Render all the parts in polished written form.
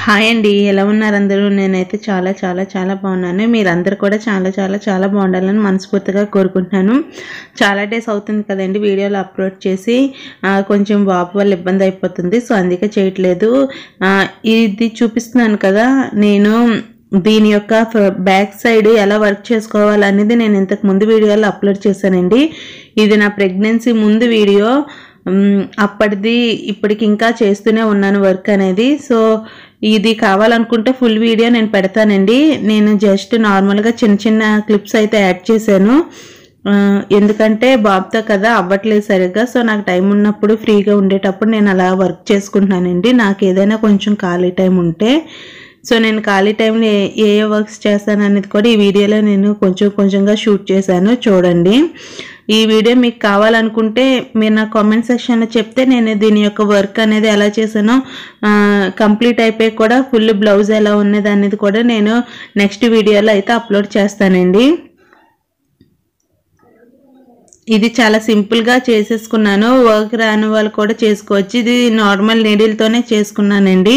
Hi అండి, ఎలా ఉన్నారు అందరూ? నేనైతే చాలా చాలా చాలా బాగున్నాను. మీరందరూ కూడా చాలా చాలా చాలా బాగుండాలని మనస్ఫూర్తిగా కోరుకుంటున్నాను. చాలా డేస్ అవుతుంది కదండి వీడియోలు అప్లోడ్ చేసి. కొంచెం బాబు వల్ల ఇబ్బంది అయిపోతుంది, సో అందుకే చేయట్లేదు. ఇది చూపిస్తున్నాను కదా, నేను దీని యొక్క బ్యాక్ సైడ్ ఎలా వర్క్ చేసుకోవాలనేది నేను ఇంతకు ముందు వీడియోలో అప్లోడ్ చేశానండి. ఇది నా ప్రెగ్నెన్సీ ముందు వీడియో. అప్పటిది ఇప్పటికి ఇంకా చేస్తూనే ఉన్నాను వర్క్ అనేది. సో ఇది కావాలనుకుంటే ఫుల్ వీడియో నేను పెడతానండి. నేను జస్ట్ నార్మల్గా చిన్న చిన్న క్లిప్స్ అయితే యాడ్ చేశాను, ఎందుకంటే బాబుతో కదా అవ్వట్లేదు సరిగ్గా. సో నాకు టైం ఉన్నప్పుడు ఫ్రీగా ఉండేటప్పుడు నేను అలా వర్క్ చేసుకుంటున్నానండి. నాకు ఏదైనా కొంచెం ఖాళీ టైం ఉంటే, సో నేను ఖాళీ టైంలో ఏ వర్క్స్ చేస్తాను అనేది కూడా ఈ వీడియోలో నేను కొంచెం కొంచెంగా షూట్ చేశాను, చూడండి. ఈ వీడియో మీకు కావాలనుకుంటే మీరు నా కామెంట్ సెక్షన్లో చెప్తే నేను దీని యొక్క వర్క్ అనేది ఎలా చేశానో, కంప్లీట్ అయిపోయి కూడా ఫుల్ బ్లౌజ్ ఎలా ఉన్నది అనేది కూడా నేను నెక్స్ట్ వీడియోలో అయితే అప్లోడ్ చేస్తానండి. ఇది చాలా సింపుల్గా చేసేసుకున్నాను, వర్క్ రాని వాళ్ళు కూడా చేసుకోవచ్చు. ఇది నార్మల్ నీడిల్తోనే చేసుకున్నానండి,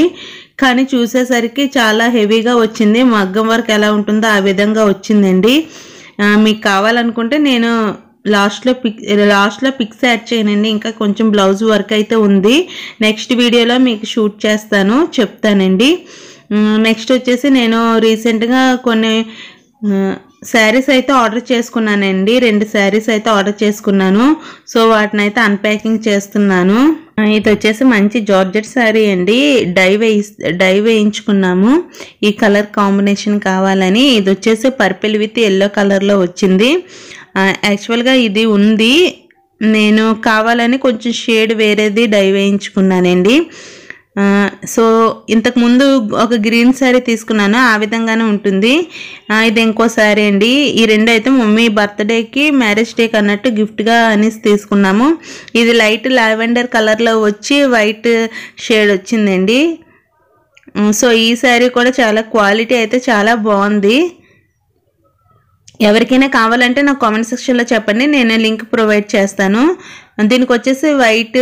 కానీ చూసేసరికి చాలా హెవీగా వచ్చింది. మగ్గం వర్క్ ఎలా ఉంటుందో ఆ విధంగా వచ్చిందండి. మీకు కావాలనుకుంటే నేను లాస్ట్లో పిక్స్ యాడ్ చేయనండి. ఇంకా కొంచెం బ్లౌజ్ వర్క్ అయితే ఉంది, నెక్స్ట్ వీడియోలో మీకు షూట్ చేస్తాను, చెప్తానండి. నెక్స్ట్ వచ్చేసి నేను రీసెంట్గా కొన్ని శారీస్ అయితే ఆర్డర్ చేసుకున్నానండి. 2 శారీస్ అయితే ఆర్డర్ చేసుకున్నాను. సో వాటిని అయితే అన్ప్యాకింగ్ చేస్తున్నాను. ఇది వచ్చేసి మంచి జార్జెట్ శారీ అండి. డై వేయించుకున్నాము, ఈ కలర్ కాంబినేషన్ కావాలని. ఇది వచ్చేసి పర్పుల్ విత్ ఎల్లో కలర్లో వచ్చింది. యాక్చువల్గా ఇది ఉంది, నేను కావాలని కొంచెం షేడ్ వేరేది డై వేయించుకున్నానండి. సో ఇంతకుముందు ఒక గ్రీన్ శారీ తీసుకున్నాను, ఆ విధంగానే ఉంటుంది. ఇది ఇంకో శారీ అండి. ఈ 2 అయితే మమ్మీ బర్త్డేకి మ్యారేజ్ డేకి అన్నట్టు గిఫ్ట్గా అనేసి తీసుకున్నాము. ఇది లైట్ లావెండర్ కలర్లో వచ్చి వైట్ షేడ్ వచ్చిందండి. సో ఈ శారీ కూడా చాలా క్వాలిటీ అయితే చాలా బాగుంది. ఎవరికైనా కావాలంటే నాకు కామెంట్ సెక్షన్లో చెప్పండి, నేను లింక్ ప్రొవైడ్ చేస్తాను. దీనికి వచ్చేసి వైట్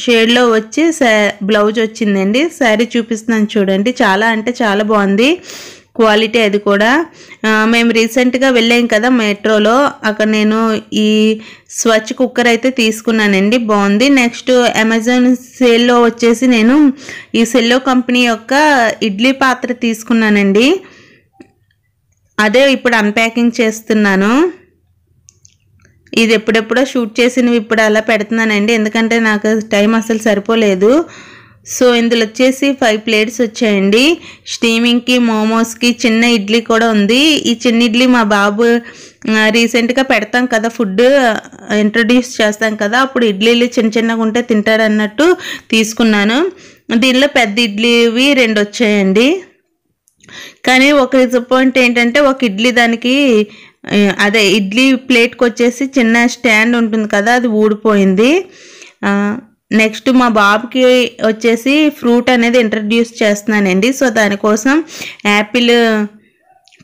షేడ్లో వచ్చి బ్లౌజ్ వచ్చిందండి. శారీ చూపిస్తున్నాను చూడండి, చాలా అంటే చాలా బాగుంది క్వాలిటీ. అది కూడా మేము రీసెంట్గా వెళ్ళాం కదా మెట్రోలో, అక్కడ నేను ఈ స్వచ్ కుక్కర్ అయితే తీసుకున్నానండి, బాగుంది. నెక్స్ట్ అమెజాన్ సేల్లో వచ్చేసి నేను ఈ సెల్లో కంపెనీ యొక్క ఇడ్లీ పాత్ర తీసుకున్నానండి. అదే ఇప్పుడు అన్ప్యాకింగ్ చేస్తున్నాను. ఇది ఎప్పుడెప్పుడో షూట్ చేసినవి ఇప్పుడు అలా పెడుతున్నానండి, ఎందుకంటే నాకు టైం అసలు సరిపోలేదు. సో ఇందులో వచ్చేసి 5 ప్లేట్స్ వచ్చాయండి. స్టీమింగ్కి, మోమోస్కి, చిన్న ఇడ్లీ కూడా ఉంది. ఈ చిన్న ఇడ్లీ మా బాబు రీసెంట్గా పెడతాం కదా, ఫుడ్ ఇంట్రడ్యూస్ చేస్తాం కదా, అప్పుడు ఇడ్లీలు చిన్న చిన్నగా ఉంటే తింటాడు అన్నట్టు తీసుకున్నాను. దీనిలో పెద్ద ఇడ్లీవి 2 వచ్చాయండి. కానీ ఒక డిసప్పాయింట్ ఏంటంటే, ఒక ఇడ్లీ దానికి అదే ఇడ్లీ ప్లేట్కి వచ్చేసి చిన్న స్టాండ్ ఉంటుంది కదా, అది ఊడిపోయింది. నెక్స్ట్ మా బాబుకి వచ్చేసి ఫ్రూట్ అనేది ఇంట్రడ్యూస్ చేస్తున్నానండి. సో దానికోసం యాపిల్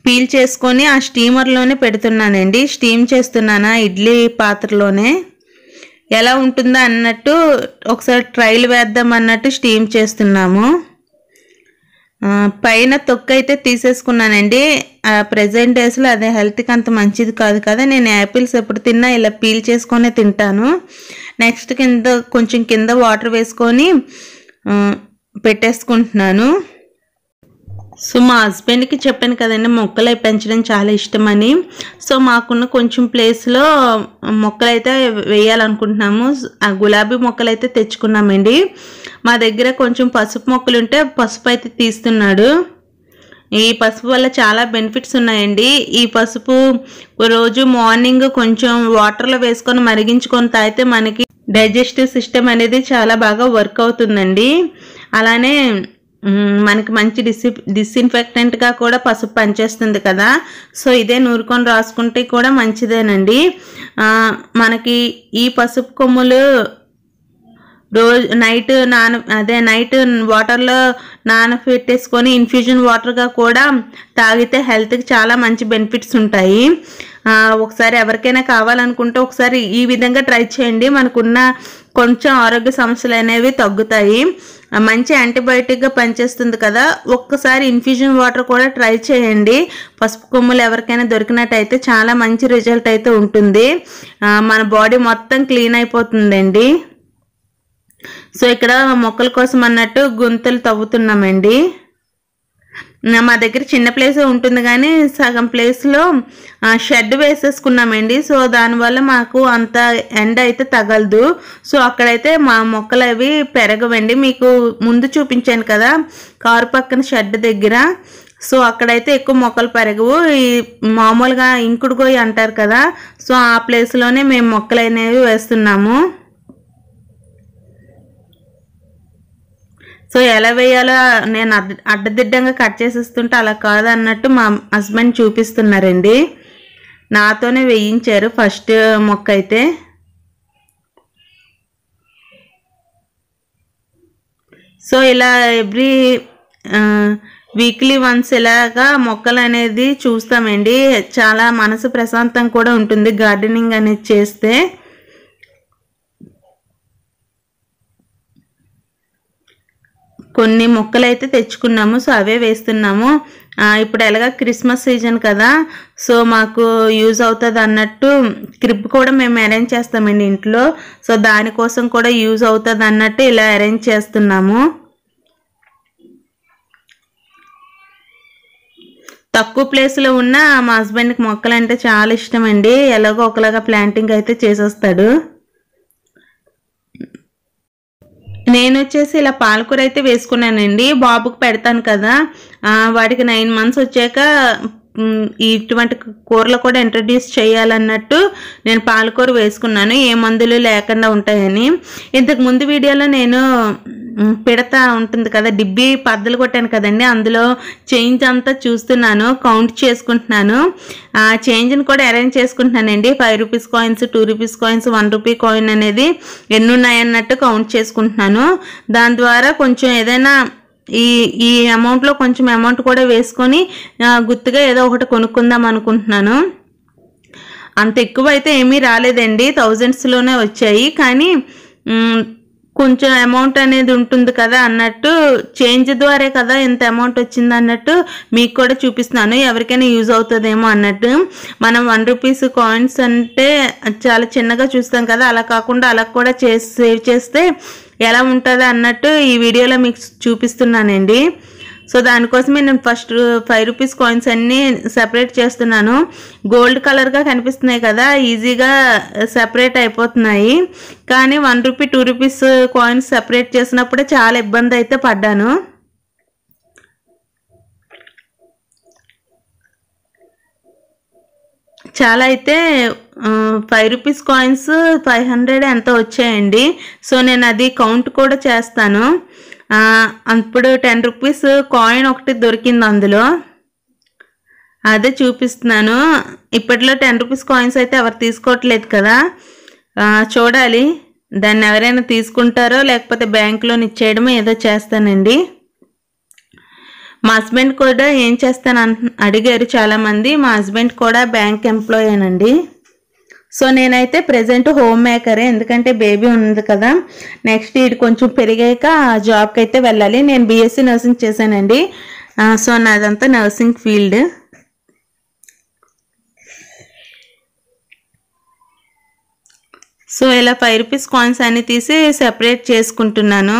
పీల్ చేసుకొని ఆ స్టీమర్లోనే పెడుతున్నానండి. స్టీమ్ చేస్తున్నాను ఇడ్లీ పాత్రలోనే. ఎలా ఉంటుందో అన్నట్టు ఒకసారి ట్రైల్ వేద్దాం అన్నట్టు స్టీమ్ చేస్తున్నాము. పైన తొక్క అయితే తీసేసుకున్నానండి. ప్రెజెంట్ డేస్లో అదే హెల్త్కి అంత మంచిది కాదు కదా, నేను యాపిల్స్ ఎప్పుడు తిన్నా ఇలా పీల్ చేసుకొని తింటాను. నెక్స్ట్ కొంచెం కింద వాటర్ వేసుకొని పెట్టేసుకుంటున్నాను. సో మా హస్బెండ్కి చెప్పాను కదండి, మొక్కలు పెంచడం చాలా ఇష్టమని. సో మాకున్న కొంచెం ప్లేస్లో మొక్కలు అయితే వేయాలనుకుంటున్నాము. ఆ గులాబీ మొక్కలు అయితే తెచ్చుకున్నామండి. మా దగ్గర కొంచెం పసుపు మొక్కలు ఉంటే పసుపు అయితే తీస్తున్నాడు. ఈ పసుపు వల్ల చాలా బెనిఫిట్స్ ఉన్నాయండి. ఈ పసుపు రోజు మార్నింగ్ కొంచెం వాటర్లో వేసుకొని మరిగించుకొని తాగితే మనకి డైజెస్టివ్ సిస్టమ్ అనేది చాలా బాగా వర్క్ అవుతుందండి. అలానే మనకి మంచి డిస్ఇన్ఫెక్టెంట్గా కూడా పసుపు పనిచేస్తుంది కదా, సో ఇదే నూరుకొని రాసుకుంటే కూడా మంచిదేనండి. మనకి ఈ పసుపు కొమ్ములు రోజు నైట్ వాటర్లో నానబెట్టేసుకొని ఇన్ఫ్యూజన్ వాటర్గా కూడా తాగితే హెల్త్కి చాలా మంచి బెనిఫిట్స్ ఉంటాయి. ఒకసారి ఎవరికైనా కావాలనుకుంటే ఒకసారి ఈ విధంగా ట్రై చేయండి, మనకున్న కొంచెం ఆరోగ్య సమస్యలు అనేవి తగ్గుతాయి. మంచి యాంటీబయాటిక్గా పనిచేస్తుంది కదా. ఒక్కసారి ఇన్ఫ్యూజన్ వాటర్ కూడా ట్రై చేయండి. పసుపు కొమ్ములు ఎవరికైనా దొరికినట్టయితే చాలా మంచి రిజల్ట్ అయితే ఉంటుంది. మన బాడీ మొత్తం క్లీన్ అయిపోతుందండి. సో ఇక్కడ మొక్కల కోసం అన్నట్టు గుంతలు తవ్వుతున్నామండి. మా దగ్గర చిన్న ప్లేస్ ఉంటుంది కానీ సగం ప్లేస్లో షెడ్ వేసేసుకున్నామండి. సో దానివల్ల మాకు అంత ఎండ అయితే తగలదు. సో అక్కడైతే మా మొక్కలు అవి పెరగవండి. మీకు ముందు చూపించాను కదా కారు పక్కన షెడ్ దగ్గర. సో అక్కడైతే ఎక్కువ మొక్కలు పెరగవు. ఈ మామూలుగా ఇంకుడు గొయ్యి అంటారు కదా, సో ఆ ప్లేస్లోనే మేము మొక్కలు అనేవి వేస్తున్నాము. సో ఎలా వేయాలో నేను అడ్డదిడ్డంగా కట్ చేసేస్తుంటే అలా కాదన్నట్టు మా హస్బెండ్ చూపిస్తున్నారండి. నాతోనే వేయించారు ఫస్ట్ మొక్క అయితే. సో ఇలా ఎవ్రీ వీక్లీ వన్స్ ఇలాగా మొక్కలు అనేది చూస్తామండి. చాలా మనసు ప్రశాంతం కూడా ఉంటుంది గార్డెనింగ్ అనేది చేస్తే. కొన్ని మొక్కలు అయితే తెచ్చుకున్నాము, సో అవే వేస్తున్నాము. ఇప్పుడు ఎలాగా క్రిస్మస్ సీజన్ కదా, సో మాకు యూజ్ అవుతుంది అన్నట్టు క్రిబ్ కూడా మేము అరేంజ్ చేస్తామండి ఇంట్లో. సో దానికోసం కూడా యూజ్ అవుతుంది అన్నట్టు ఇలా అరేంజ్ చేస్తున్నాము. తక్కువ ప్లేస్లో ఉన్న మా హస్బెండ్కి మొక్కలు అంటే చాలా ఇష్టం అండి. ఎలాగో ఒకలాగా ప్లాంటింగ్ అయితే చేసేస్తాడు. నేను వచ్చేసి ఇలా పాలకూర అయితే వేసుకున్నానండి. బాబుకి పెడతాను కదా, వాడికి 9 months వచ్చాక ఇటువంటి కూరలు కూడా ఇంట్రడ్యూస్ చేయాలన్నట్టు నేను పాలకూర వేసుకున్నాను, ఏ మందులు లేకుండా ఉంటాయని. ఇంతకు ముందు వీడియోలో నేను పిడతా ఉంటుంది కదా, డిబ్బీ పద్దలు కొట్టాను కదండి, అందులో చేంజ్ అంతా చూస్తున్నాను, కౌంట్ చేసుకుంటున్నాను. ఆ చేంజ్ని కూడా అరేంజ్ చేసుకుంటున్నానండి. 5 rupees coins, 2 rupees coins, 1 rupee coin అనేది ఎన్ని ఉన్నాయన్నట్టు కౌంట్ చేసుకుంటున్నాను. దాని ద్వారా కొంచెం ఏదైనా ఈ అమౌంట్లో కొంచెం అమౌంట్ కూడా వేసుకొని గుర్తుగా ఏదో ఒకటి కొనుక్కుందాం అనుకుంటున్నాను. అంత ఎక్కువ అయితే ఏమీ రాలేదండి, thousandsలోనే వచ్చాయి. కానీ కొంచెం అమౌంట్ అనేది ఉంటుంది కదా అన్నట్టు, చేంజ్ ద్వారా కదా ఎంత అమౌంట్ వచ్చింది అన్నట్టు మీకు కూడా చూపిస్తున్నాను, ఎవరికైనా యూజ్ అవుతుందేమో అన్నట్టు. మనం 1 rupees కాయిన్స్ అంటే చాలా చిన్నగా చూస్తాం కదా, అలా కాకుండా అలా కూడా సేవ్ చేస్తే ఎలా ఉంటుంది అన్నట్టు ఈ వీడియోలో మీకు చూపిస్తున్నానండి. సో దానికోసమే నేను ఫస్ట్ 5 rupees కాయిన్స్ అన్నీ సెపరేట్ చేస్తున్నాను. గోల్డ్ కలర్గా కనిపిస్తున్నాయి కదా, ఈజీగా సెపరేట్ అయిపోతున్నాయి. కానీ 1 rupee, 2 rupees కాయిన్స్ సెపరేట్ చేసినప్పుడే చాలా ఇబ్బంది అయితే పడ్డాను. చాలా అయితే 5 rupees కాయిన్స్ 500 ఎంతో వచ్చాయండి. సో నేను అది కౌంట్ కూడా చేస్తాను. అప్పుడు 10 rupees కాయిన్ ఒకటి దొరికింది, అందులో అదే చూపిస్తున్నాను. ఇప్పట్లో 10 rupees కాయిన్స్ అయితే ఎవరు తీసుకోవట్లేదు కదా, చూడాలి దాన్ని ఎవరైనా తీసుకుంటారో లేకపోతే బ్యాంకులోని ఇచ్చేయడమో ఏదో చేస్తానండి. మా హస్బెండ్ కూడా ఏం చేస్తాను అడిగారు చాలామంది. మా హస్బెండ్ కూడా బ్యాంక్ ఎంప్లాయేనండి. సో నేనైతే ప్రెజెంట్ హోమ్ మేకరే, ఎందుకంటే బేబీ ఉంది కదా, నెక్స్ట్ ఇది కొంచెం పెరిగాక జాబ్కి అయితే వెళ్ళాలి. నేను BSc నర్సింగ్ చేశానండి. సో నాదంతా నర్సింగ్ ఫీల్డ్. సో ఇలా 5 rupees కాయిన్స్ అన్ని తీసి సెపరేట్ చేసుకుంటున్నాను.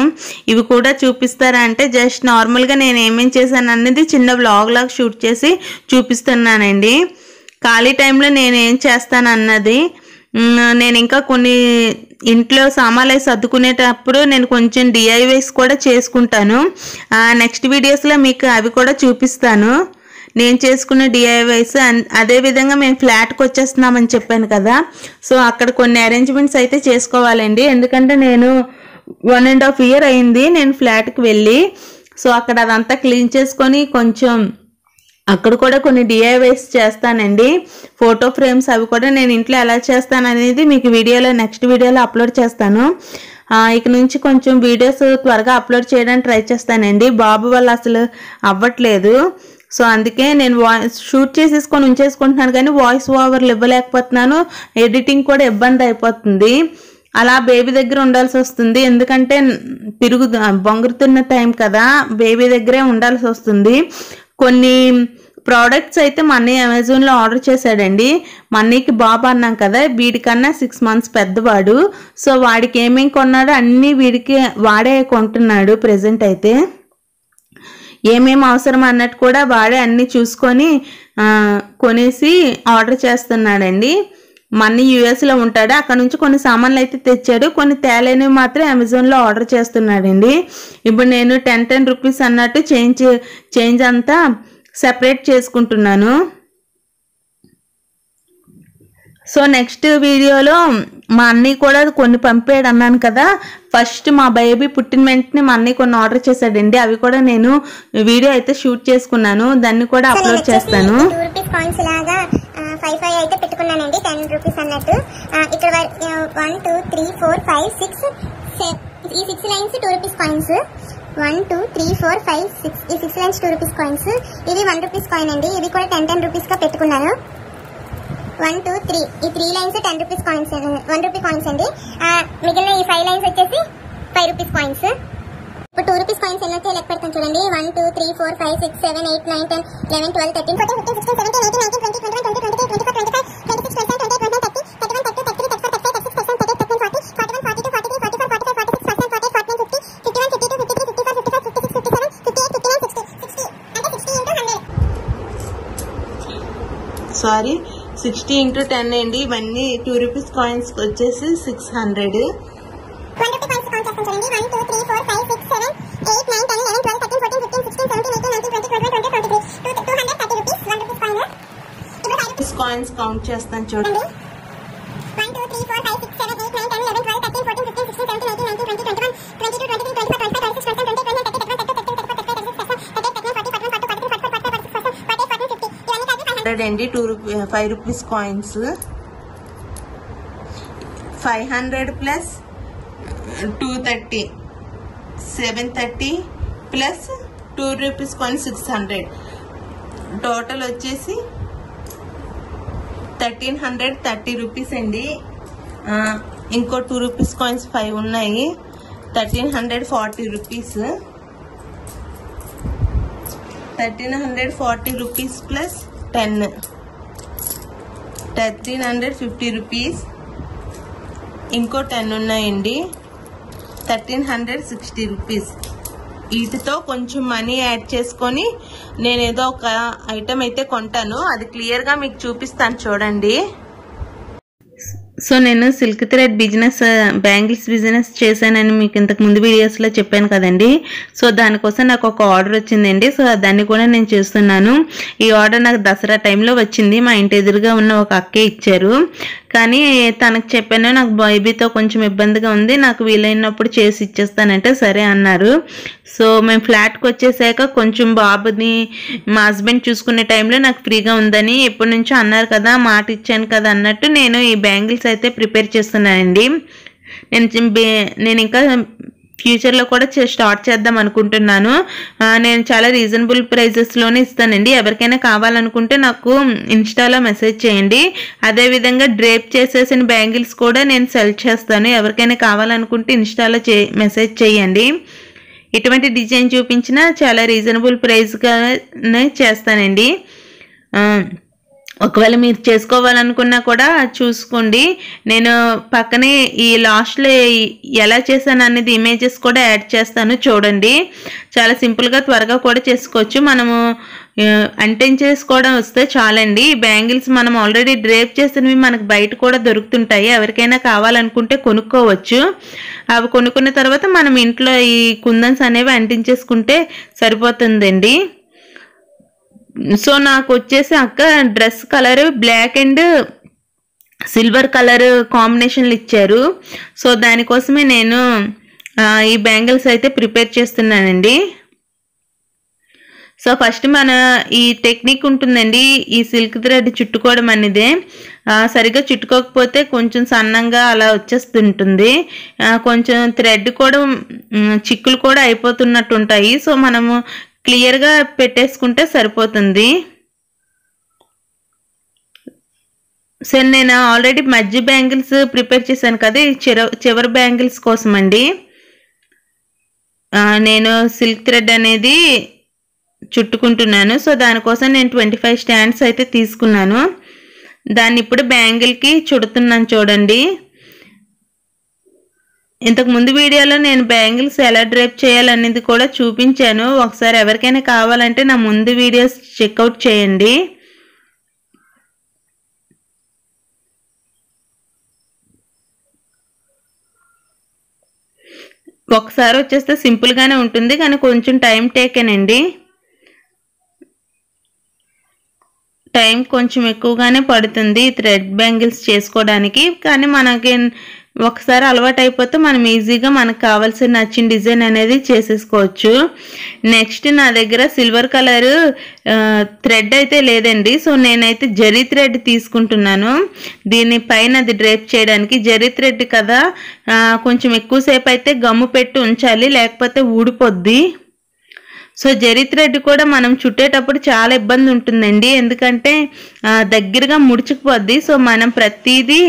ఇవి కూడా చూపిస్తారా అంటే జస్ట్ నార్మల్గా నేను ఏమేం చేశాను అనేది చిన్న వ్లాగ్ లాగా షూట్ చేసి చూపిస్తున్నానండి. ఖాళీ టైంలో నేను ఏం చేస్తాను అన్నది. నేను ఇంకా కొన్ని ఇంట్లో సామాన్లు సర్దుకునేటప్పుడు నేను కొంచెం DIYs కూడా చేసుకుంటాను. నెక్స్ట్ వీడియోస్లో మీకు అవి కూడా చూపిస్తాను, నేను చేసుకున్న DIYs. అదేవిధంగా మేము ఫ్లాట్కి వచ్చేస్తున్నామని చెప్పాను కదా, సో అక్కడ కొన్ని అరేంజ్మెంట్స్ అయితే చేసుకోవాలండి. ఎందుకంటే నేను 1.5 year అయింది నేను ఫ్లాట్కి వెళ్ళి. సో అక్కడ అదంతా క్లీన్ చేసుకొని కొంచెం అక్కడ కూడా కొన్ని DIYs చేస్తానండి. ఫోటో ఫ్రేమ్స్ అవి కూడా నేను ఇంట్లో ఎలా చేస్తాను అనేది మీకు వీడియోలో నెక్స్ట్ వీడియోలో అప్లోడ్ చేస్తాను. ఇక నుంచి కొంచెం వీడియోస్ త్వరగా అప్లోడ్ చేయడానికి ట్రై చేస్తానండి. బాబు వల్ల అసలు అవ్వట్లేదు. సో అందుకే నేను షూట్ చేసేసుకొని ఉంచేసుకుంటున్నాను కానీ వాయిస్ ఓవర్లు ఇవ్వలేకపోతున్నాను, ఎడిటింగ్ కూడా ఇబ్బంది అయిపోతుంది. అలా బేబీ దగ్గర ఉండాల్సి వస్తుంది, ఎందుకంటే బొంగురుతున్న టైం కదా, బేబీ దగ్గరే ఉండాల్సి వస్తుంది. కొన్ని ప్రోడక్ట్స్ అయితే మా అన్నయ్య అమెజాన్లో ఆర్డర్ చేశాడండి. మా అన్నయ్యకి బాబు అన్నాం కదా, వీడికన్నా 6 months పెద్దవాడు. సో వాడికి ఏమేమి కొన్నాడో అన్నీ వాడే కొంటున్నాడు. ప్రెజెంట్ అయితే ఏమేమి అవసరం అన్నట్టు కూడా వాడే అన్నీ చూసుకొని కొనేసి ఆర్డర్ చేస్తున్నాడండి. మా అన్నయ్య యూఎస్లో ఉంటాడు, అక్కడ నుంచి కొన్ని సామాన్లు అయితే తెచ్చాడు, కొన్ని తేలేనివి మాత్రం అమెజాన్లో ఆర్డర్ చేస్తున్నాడండి. ఇప్పుడు నేను 10 రూపీస్ అన్నట్టు చేంజ్ అంతా సెపరేట్ చేసుకుంటున్నాను. సో నెక్స్ట్ వీడియోలో మా అన్నయ్య కూడా కొన్ని పంపాడు అన్నాను కదా, ఫస్ట్ మా బేబీ పుట్టిన వెంటనే మా అన్నయ్య కొన్ని ఆర్డర్ చేశాడండి. అవి కూడా నేను వీడియో అయితే షూట్ చేసుకున్నాను, దాన్ని కూడా అప్లోడ్ చేస్తాను. 2 రూపీస్ కాయిన్స్ లాగా 5 అయితే పెట్టుకున్నానండి, 10 రూపీస్ అన్నట్టు. ఇక్కడ 1 2 3 4 5 6 ఈ 6 లైన్స్ 2 రూపీస్ కాయిన్స్. 1 2 3 4 5 6 ఈ 6 లైన్స్ 2 రూపీస్ కాయిన్స్. ఇది 1 రూపీస్ కాయిన్ అండి, ఇవి కూడా 10 రూపీస్ గా పెట్టుకున్నాను. 1 2 3 ఈ 3 lines 10 rupees coins, 1 rupee coins అండి. మిగిలిన ఈ 5 లైన్స్ వచ్చేసి 5 రూపీస్ కాయిన్స్. ఇప్పుడు 2 రూపీస్ కాయిన్స్ ఎన్ని వచ్చాయో లెక్క పెడతాను చూడండి. 1 2 3 4 5 6 7 8 9 10 11 12 13 14 15 16 17 18 19 20 21 22 23 24 25 26 27 28 29 30 31 32 33 34 35 36 37 38 39 40 41 42 43 44 45 46 47 48 49 50 51 52 53 54 55 56 57 58 59 60 అంటే 60 into 100. సారీ 60 into 10 అండి. ఇవన్నీ 2 రూపీస్ కాయిన్స్ వచ్చేసి 600. 1 రూపీ కాయిన్స్ కౌంట్ చేస్తాను చూడండి. 1 2 3 4 5 6 7 8 9 10 11 12 13 14 15 16 17 18 19 20 21 22 23 230 రూపీస్ 1 రూపీస్ కాయిన్. ఇప్పుడు 5 రూపీస్ కాయిన్స్ కౌంట్ చేస్తాను చూడండి. 1 2 3 4 5 6 7 8 9 10 11 12 13 14 15 16 17 18 19 20 21 22 23 24 25 26 27 28 29 30 31 31 అండి. 5 rupees coins 500 plus 230 730 plus 2 rupees coin 600 total వచ్చేసి 1330 రూపీస్ అండి. ఇంకో 2 రూపీస్ కాయిన్స్ 5 ఉన్నాయి, 1340 రూపీస్. 1340 rupees plus 10 1350 rupees. ఇంకో 10 ఉన్నాయండి, 1360 రూపీస్. వీటితో కొంచెం మనీ యాడ్ చేసుకొని నేను ఏదో ఒక ఐటమ్ అయితే కొంటాను, అది క్లియర్గా మీకు చూపిస్తాను చూడండి. సో నేను silk thread business, bangles business చేశానని మీకు ఇంతకు ముందు వీడియోస్లో చెప్పాను కదండి. సో దానికోసం నాకు ఒక ఆర్డర్ వచ్చిందండి. సో దాన్ని కూడా నేను చేస్తున్నాను. ఈ ఆర్డర్ నాకు దసరా టైంలో వచ్చింది. మా ఇంటి ఎదురుగా ఉన్న ఒక అక్కే ఇచ్చారు, కానీ తనకు చెప్పాను నాకు బేబీతో కొంచెం ఇబ్బందిగా ఉంది, నాకు వీలైనప్పుడు చేసి ఇచ్చేస్తానంటే సరే అన్నారు. సో మేము ఫ్లాట్కి వచ్చేసాక కొంచెం బాబుని మా హస్బెండ్ చూసుకునే టైంలో నాకు ఫ్రీగా ఉందని ఎప్పటి నుంచో అన్నారు కదా, మాట ఇచ్చాను కదా అన్నట్టు నేను ఈ బ్యాంగిల్స్ అయితే ప్రిపేర్ చేస్తున్నానండి. నేను ఇంకా ఫ్యూచర్లో కూడా స్టార్ట్ చేద్దాం అనుకుంటున్నాను. నేను చాలా రీజనబుల్ ప్రైజెస్లోనే ఇస్తానండి. ఎవరికైనా కావాలనుకుంటే నాకు ఇన్స్టాలో మెసేజ్ చేయండి. అదేవిధంగా డ్రేప్ చేసేసిన బ్యాంగిల్స్ కూడా నేను సెల్ చేస్తాను. ఎవరికైనా కావాలనుకుంటే ఇన్స్టాలో మెసేజ్ చేయండి. ఎటువంటి డిజైన్ చూపించినా చాలా రీజనబుల్ ప్రైస్గానే చేస్తానండి. ఒకవేళ మీరు చేసుకోవాలనుకున్నా కూడా చూసుకోండి. నేను పక్కనే ఈ లాస్ట్లో ఎలా చేశాను అనేది ఇమేజెస్ కూడా యాడ్ చేస్తాను చూడండి. చాలా సింపుల్గా త్వరగా కూడా చేసుకోవచ్చు. మనము అంటించేసుకోవడం వస్తే చాలండి. బ్యాంగిల్స్ మనం ఆల్రెడీ డ్రేప్ చేసినవి మనకు బయట కూడా దొరుకుతుంటాయి. ఎవరికైనా కావాలనుకుంటే కొనుక్కోవచ్చు. అవి కొనుక్కున్న తర్వాత మనం ఇంట్లో ఈ కుందన్స్ అనేవి అంటించేసుకుంటే సరిపోతుందండి. సో నాకు వచ్చేసి అక్క dress colour black and silver colour కాంబినేషన్లు ఇచ్చారు. సో దానికోసమే నేను ఈ బ్యాంగిల్స్ అయితే ప్రిపేర్ చేస్తున్నానండి. సో ఫస్ట్ మన ఈ టెక్నిక్ ఉంటుందండి, ఈ సిల్క్ థ్రెడ్ చుట్టుకోవడం అనేది. సరిగ్గా చుట్టుకోకపోతే కొంచెం సన్నంగా అలా వచ్చేస్తుంటుంది. కొంచెం థ్రెడ్ కూడా చిక్కులు కూడా అయిపోతున్నట్టు ఉంటాయి. సో మనము క్లియర్గా పెట్టేసుకుంటే సరిపోతుంది. సో నేను ఆల్రెడీ మధ్య బ్యాంగిల్స్ ప్రిపేర్ చేశాను కదా, ఈ చివరి బ్యాంగిల్స్ కోసం అండి నేను సిల్క్ థ్రెడ్ అనేది చుట్టుకుంటున్నాను. సో దానికోసం నేను 25 స్టాండ్స్ అయితే తీసుకున్నాను. దాన్ని ఇప్పుడు బ్యాంగిల్కి చుడుతున్నాను చూడండి. ఇంతకు ముందు వీడియోలో నేను బ్యాంగిల్స్ ఎలా డ్రేప్ చేయాలనేది కూడా చూపించాను. ఒకసారి ఎవరికైనా కావాలంటే నా ముందు వీడియోస్ చెక్అవుట్ చేయండి. ఒకసారి వచ్చేస్తే సింపుల్గానే ఉంటుంది, కానీ కొంచెం టైం టేకేనండి. టైం కొంచెం ఎక్కువగానే పడుతుంది థ్రెడ్ బ్యాంగిల్స్ చేసుకోవడానికి. కానీ మనకి ఒకసారి అలవాటు అయిపోతే మనం ఈజీగా మనకు కావాల్సిన నచ్చిన డిజైన్ అనేది చేసేసుకోవచ్చు. నెక్స్ట్ నా దగ్గర సిల్వర్ కలర్ థ్రెడ్ అయితే లేదండి. సో నేనైతే జరీ థ్రెడ్ తీసుకుంటున్నాను దీనిపైన అది డ్రేప్ చేయడానికి. జరీ థ్రెడ్ కదా, కొంచెం ఎక్కువసేపు అయితే గమ్ము పెట్టి ఉంచాలి, లేకపోతే ఊడిపోద్ది. సో జరీ థ్రెడ్ కూడా మనం చుట్టేటప్పుడు చాలా ఇబ్బంది ఉంటుందండి, ఎందుకంటే దగ్గరగా ముడుచుకుపోద్ది. సో మనం ప్రతిదీ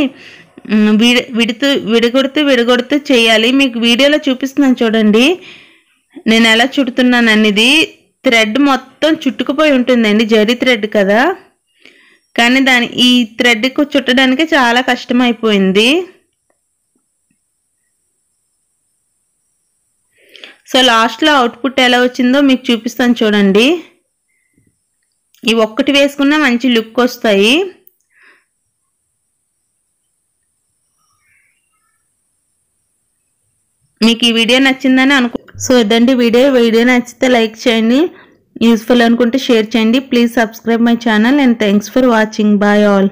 విడగొడుతూ చేయాలి. మీకు వీడియోలో చూపిస్తున్నాను చూడండి నేను ఎలా చుడుతున్నాను అనేది. థ్రెడ్ మొత్తం చుట్టుకుపోయి ఉంటుందండి, జరీ థ్రెడ్ కదా, కానీ ఈ థ్రెడ్కు చుట్టడానికి చాలా కష్టమైపోయింది. సో లాస్ట్లో అవుట్పుట్ ఎలా వచ్చిందో మీకు చూపిస్తాను చూడండి. ఈ ఒక్కటి వేసుకున్నా మంచి లుక్ వస్తాయి. మీకు ఈ వీడియో నచ్చిందని సో ఇదండి వీడియో నచ్చితే లైక్ చేయండి, యూస్ఫుల్ అనుకుంటే షేర్ చేయండి. Please subscribe my channel and thanks for watching. Bye all.